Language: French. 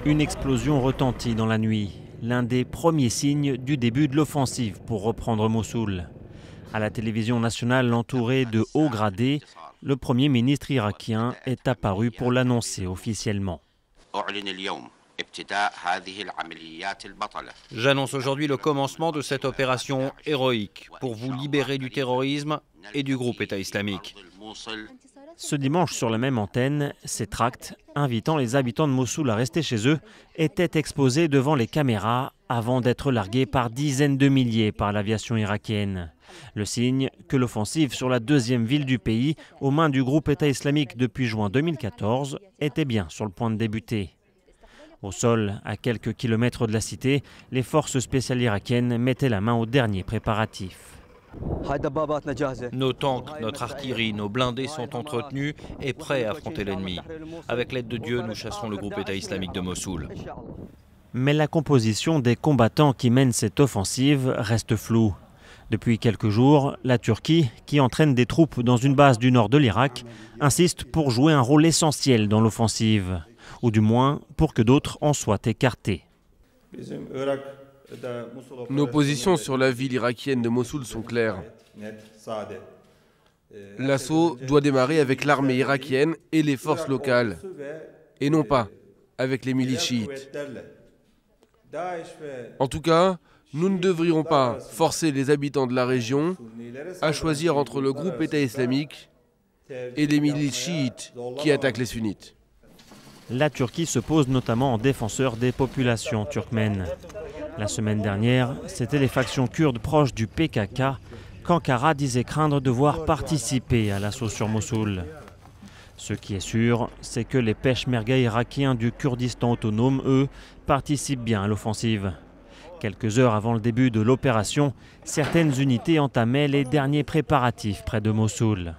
Une explosion retentit dans la nuit, l'un des premiers signes du début de l'offensive pour reprendre Mossoul. À la télévision nationale entourée de hauts gradés, le Premier ministre irakien est apparu pour l'annoncer officiellement. J'annonce aujourd'hui le commencement de cette opération héroïque pour vous libérer du terrorisme et du groupe État islamique. Ce dimanche, sur la même antenne, ces tracts, invitant les habitants de Mossoul à rester chez eux, étaient exposés devant les caméras avant d'être largués par dizaines de milliers par l'aviation irakienne. Le signe que l'offensive sur la deuxième ville du pays, aux mains du groupe État islamique depuis juin 2014, était bien sur le point de débuter. Au sol, à quelques kilomètres de la cité, les forces spéciales irakiennes mettaient la main aux derniers préparatifs. Nos tanks, notre artillerie, nos blindés sont entretenus et prêts à affronter l'ennemi. Avec l'aide de Dieu, nous chasserons le groupe État islamique de Mossoul. Mais la composition des combattants qui mènent cette offensive reste floue. Depuis quelques jours, la Turquie, qui entraîne des troupes dans une base du nord de l'Irak, insiste pour jouer un rôle essentiel dans l'offensive, ou du moins pour que d'autres en soient écartés. Nos positions sur la ville irakienne de Mossoul sont claires. L'assaut doit démarrer avec l'armée irakienne et les forces locales, et non pas avec les milices chiites. En tout cas, nous ne devrions pas forcer les habitants de la région à choisir entre le groupe État islamique et les milices chiites qui attaquent les sunnites. La Turquie se pose notamment en défenseur des populations turkmènes. La semaine dernière, c'étaient les factions kurdes proches du PKK qu'Ankara disait craindre de voir participer à l'assaut sur Mossoul. Ce qui est sûr, c'est que les peshmerga irakiens du Kurdistan autonome, eux, participent bien à l'offensive. Quelques heures avant le début de l'opération, certaines unités entamaient les derniers préparatifs près de Mossoul.